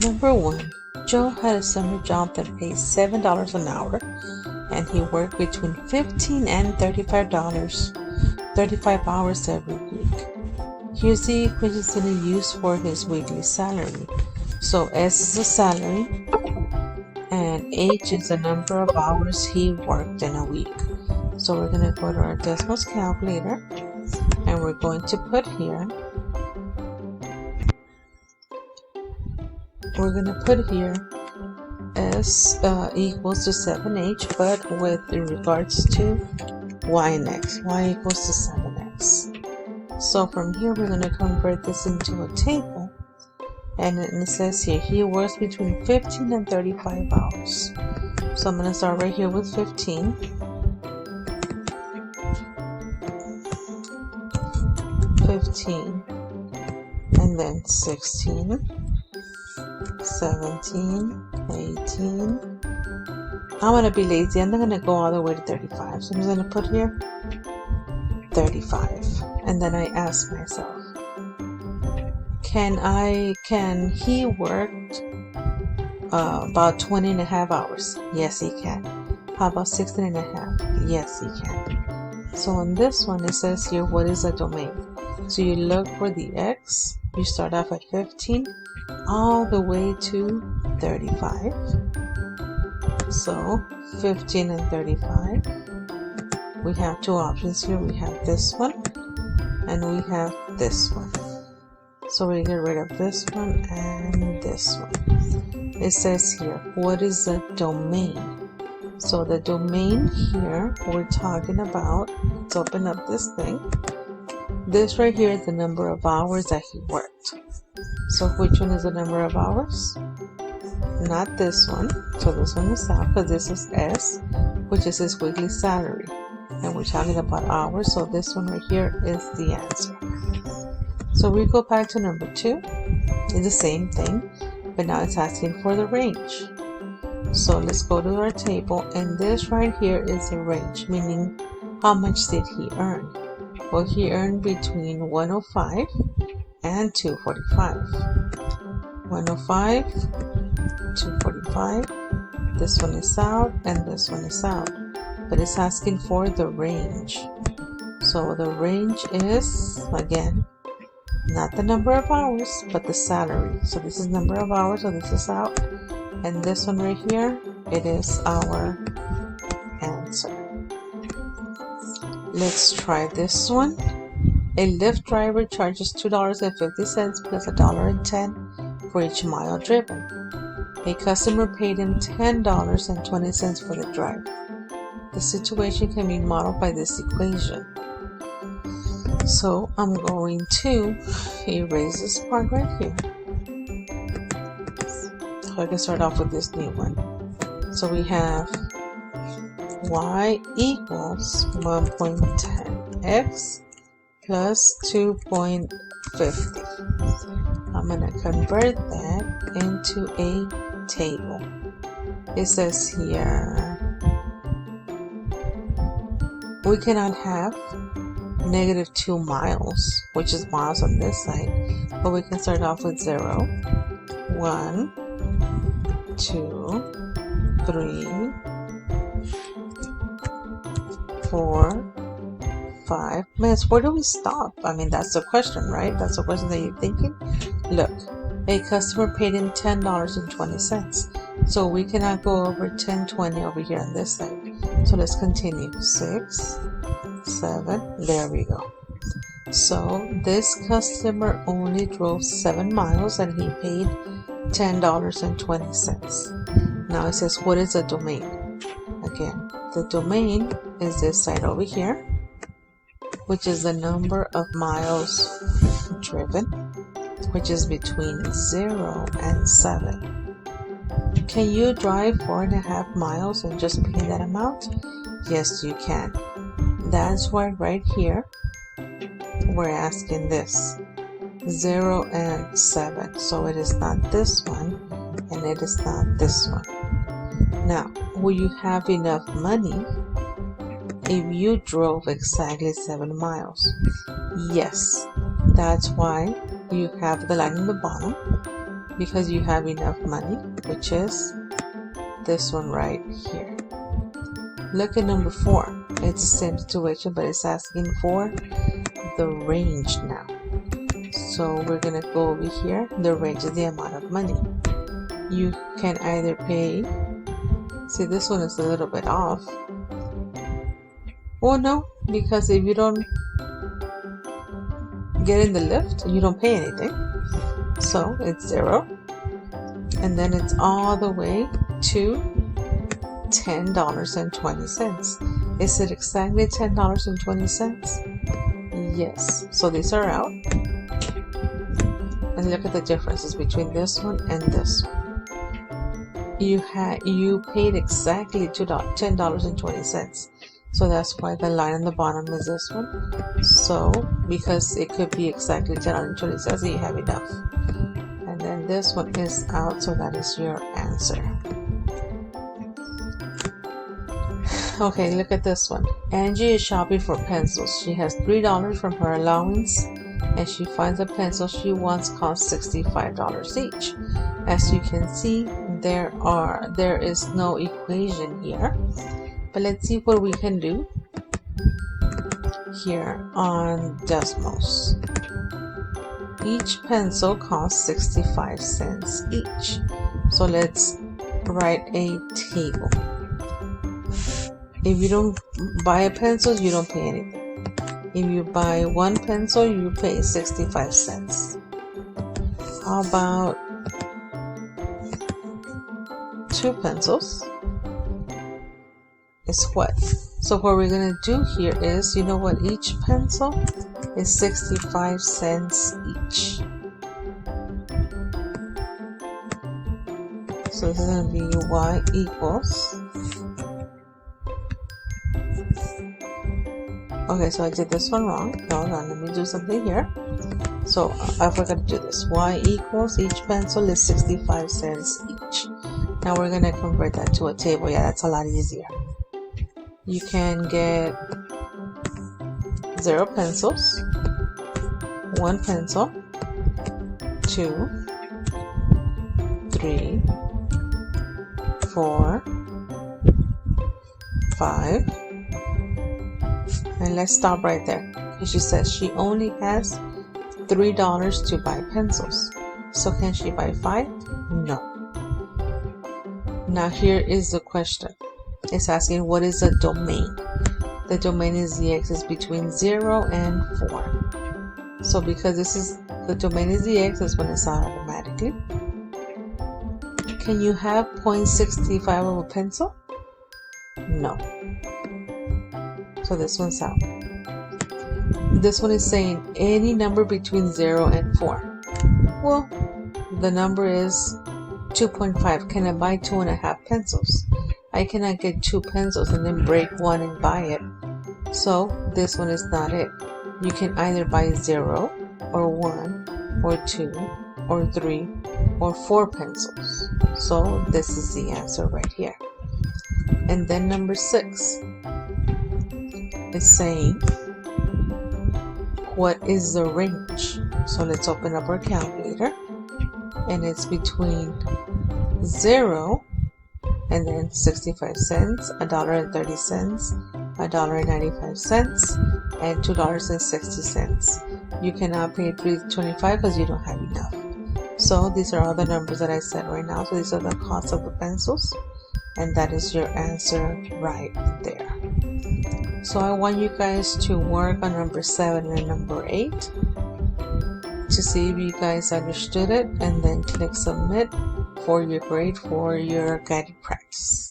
Number 1. Joe had a summer job that paid $7 an hour, and he worked between $15 and $35 hours every week. Here's the equations that he used for his weekly salary. So S is the salary, and H is the number of hours he worked in a week. So we're going to go to our decimals calculator, and we're going to put here, S equals to 7H, but with regards to Y and X. Y equals to 7X. So from here, we're going to convert this into a table. And it says here, he works between 15 and 35 hours. So I'm going to start right here with 15. 15. And then 16. 17. 18. I'm going to be lazy. I'm not going to go all the way to 35. So I'm just going to put here 35. And then I ask myself, can he work about 20 and a half hours? Yes, he can. How about 16 and a half? Yes, he can. So on this one, it says here, what is a domain? So you look for the X. You start off at 15 all the way to 35. So 15 and 35. We have two options here. We have this one and we have this one. So we get rid of this one and this one. It says here, what is the domain? So the domain here, we're talking about, let's open up this thing. This right here is the number of hours that he worked. So which one is the number of hours? Not this one. So this one is out because this is S, which is his weekly salary. And we're talking about hours, so this one right here is the answer. So we go back to number 2. It's the same thing, but now it's asking for the range. So let's go to our table, and this right here is a range, meaning how much did he earn? Well, he earned between 105 and 245. 105, 245. This one is out, and this one is out. But it's asking for the range. So the range is, again, not the number of hours, but the salary. So this is number of hours, so this is out. And this one right here, it is our answer. Let's try this one. A Lyft driver charges $2.50 plus $1.10 for each mile driven. A customer paid him $10.20 for the drive. The situation can be modeled by this equation. So I'm going to erase this part right here. So I can start off with this new one. So we have y equals 1.10x plus 2.50. I'm going to convert that into a table. It says here, we cannot have -2 miles, which is miles on this side, but we can start off with 0, 1, 2, 3, 4, 5. Miss, where do we stop? I mean, that's the question, right? That's the question that you're thinking. Look, a customer paid him $10.20, so we cannot go over 10.20 over here on this side. So let's continue. 6, 7, there we go. So this customer only drove 7 miles and he paid $10.20. Now it says, what is a domain? Again, the domain is this side over here, which is the number of miles driven, which is between 0 and 7. Can you drive 4.5 miles and just pay that amount? Yes, you can. That's why right here we're asking this 0 and 7. So it is not this one and it is not this one. Now, will you have enough money if you drove exactly 7 miles? Yes. That's why you have the line in the bottom because you have enough money, which is this one right here. Look at number 4. It's the same situation, but it's asking for the range now. So we're gonna go over here. The range is the amount of money. You can either pay, see this one is a little bit off. Oh no, because if you don't get in the lift, you don't pay anything. So it's 0. And then it's all the way to $10.20. Is it exactly $10.20? Yes. So these are out. And look at the differences between this one and this one. You paid exactly $10.20. So that's why the line on the bottom is this one. So because it could be exactly $10.20, you have enough. And then this one is out, so that is your answer. Okay, look at this one. Angie is shopping for pencils. She has $3 from her allowance, and she finds a pencil she wants costs $65 each. As you can see, there is no equation here, but let's see what we can do here on decimals. Each pencil costs 65 cents each. So let's write a table. If you don't buy a pencil, you don't pay anything. If you buy one pencil, you pay 65 cents. How about 2 pencils? Is what? So what we're going to do here is, you know what, each pencil is 65 cents each. So this is going to be y equals, okay, so I did this one wrong. Hold on, let me do something here. So I forgot to do this. Y equals, each pencil is 65 cents each. Now we're going to convert that to a table. Yeah, that's a lot easier. You can get 0 pencils, 1 pencil, 2, 3, 4, 5, and let's stop right there. She says she only has $3 to buy pencils. So can she buy 5? No. Now here is the question. It's asking what is a domain. The domain is the x-axis between 0 and 4. So because this is the domain is the x-axis when it's out automatically. Can you have 0.65 of a pencil? No. So this one's out. This one is saying any number between 0 and 4. Well, the number is 2.5. Can I buy 2.5 pencils? I cannot get 2 pencils and then break one and buy it. So this one is not it. You can either buy 0 or 1 or 2 or 3 or 4 pencils. So this is the answer right here. And then number 6 is saying what is the range? So let's open up our calculator, and it's between 0 and then 65 cents, $1.30, $1.95, and $2.60. You cannot pay $3.25 because you don't have enough. So these are all the numbers that I said right now. So these are the costs of the pencils, and that is your answer right there. So I want you guys to work on number 7 and number 8 to see if you guys understood it, and then click submit for your grade for your guided practice.